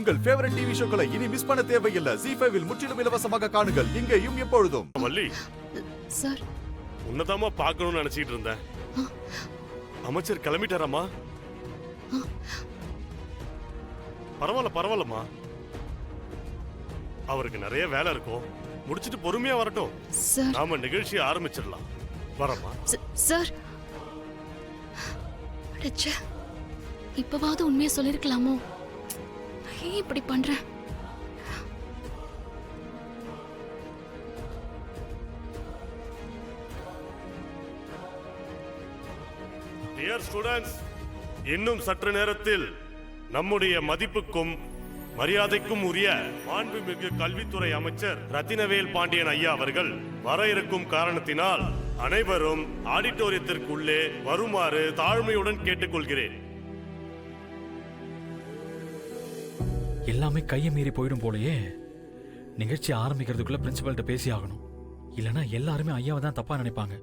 உங்கள் favourite TV ஷோக்களை இனி miss பண்ண தேவையில்லை. ZEE5 இல் முற்றிலும் இலவசமாக காணுங்கள், இங்கேயும் எப்பொழுதும். வள்ளி சார், உன்னதாமா பார்க்கணும்னு நினைச்சிட்டு இருந்தேன். அமைச்சர் கிளம்பிட்டாராமா? பரவாயில்லம்மா, அவருக்கு நிறைய வேலை இருக்கும், முடிச்சிட்டு பொறுமையா வரட்டும். சார், நாம நிகழ்ச்சியை ஆரம்பிச்சிடலாம். வரமா சார். அடச்சே, இப்பவாவது உண்மையை சொல்லிருக்கலாமோ? ஏன் இப்படி பண்றேன்? டியர் ஸ்டூடண்ட்ஸ், இன்னும் சற்று நேரத்தில் நம்முடைய மதிப்புக்கும் மரியாதைக்கும் உரிய மாண்புமிகு கல்வித்துறை அமைச்சர் ரத்தினவேல் பாண்டியன் ஐயா அவர்கள் வர இருக்கும் காரணத்தினால் அனைவரும் ஆடிட்டோரியத்திற்குள்ளே வருமாறு தாழ்மையுடன் கேட்டுக்கொள்கிறேன். எல்லாமே கையை மீறி போயிடும் போலயே. நிகழ்ச்சி ஆரம்பிக்கிறதுக்குள்ள பிரின்சிபல்கிட்ட பேசி ஆகணும், இல்லைன்னா எல்லாருமே ஐயாவை தான் தப்பா நினைப்பாங்க.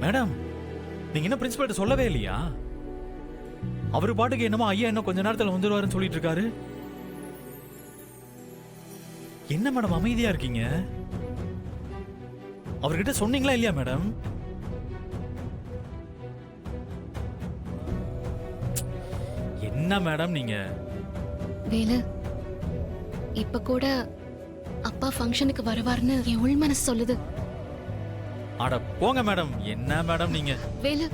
மேடம், நீங்க என்ன பிரின்சிபல்கிட்ட சொல்லவே இல்லையா? அவரு பாட்டுக்கு என்னமோ ஐயா இன்னும் கொஞ்ச நேரத்தில் வந்துடுவாருன்னு சொல்லிட்டு இருக்காரு. என்ன மேடம் அமைதியா இருக்கீங்க? அவர்கிட்ட சொன்னீங்களா இல்லையா மேடம்? என்ன மேடம் நீங்க? வேலு, இப்ப கூட அப்பா ஃபங்க்ஷனுக்கு வருவார்னு என் உள் மனசு சொல்லுது. அட போங்க மேடம், என்ன மேடம் நீங்க? வேலு,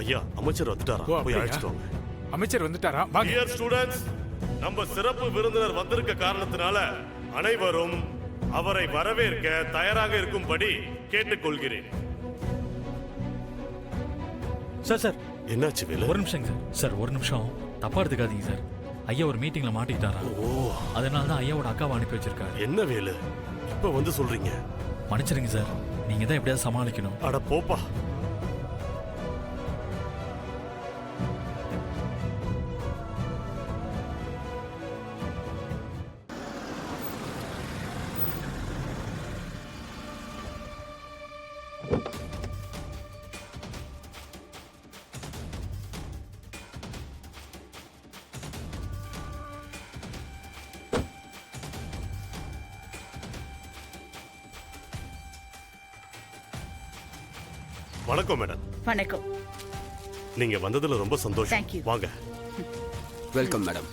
ஐயா, அமைச்சர் வந்துட்டாரா? போய் அழைச்சிட்டு வாங்க. அமைச்சர் வந்துட்டாரா? டியர் ஸ்டூடண்ட்ஸ், நம்ம சிறப்பு விருந்தினர் வந்திருக்க காரணத்தினால அனைவரும் அவரை வரவேற்க தயாராக இருக்கும்படி கேட்டுக்கொள்கிறேன். சார், என்னாச்சு வேலு? ஒரு நிமிஷம் சார். சார், ஒரு நிமிஷம், தப்பா எடுத்துக்காதீங்க சார். ஐயா ஒரு மீட்டிங்ல மாட்டிக்கிட்டாரா? அதனால தான் ஐயாவோட அக்காவை அனுப்பி வச்சிருக்காரு. என்ன வேலு இப்ப வந்து சொல்றீங்க? மன்னிச்சிருங்க சார், நீங்க தான் எப்படியாவது சமாளிக்கணும். அட போப்பா. வணக்கம் மேடம். வணக்கம். நீங்க வந்ததுல ரொம்ப சந்தோஷம். Thank you. வாங்க. Welcome madam.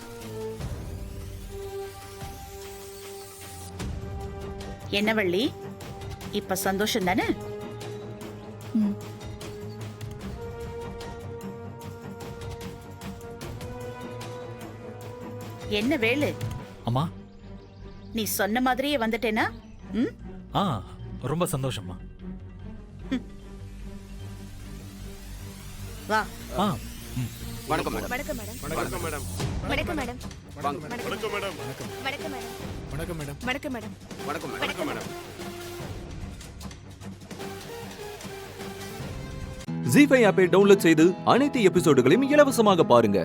என்ன வள்ளி, இப்ப சந்தோஷம் தானே? என்ன வேலு, அம்மா? நீ சொன்ன மாதிரியே வந்துட்டேனா? ரொம்ப சந்தோஷம்மா. வா. வணக்கம் மேடம். வணக்கம் மேடம். வணக்கம் மேடம். வணக்கம் மேடம். வணக்கம் மேடம். வணக்கம் மேடம். ZEE5 ஆப்பை டவுன்லோட் செய்து அனைத்து எபிசோடுகளையும் இலவசமாக பாருங்க.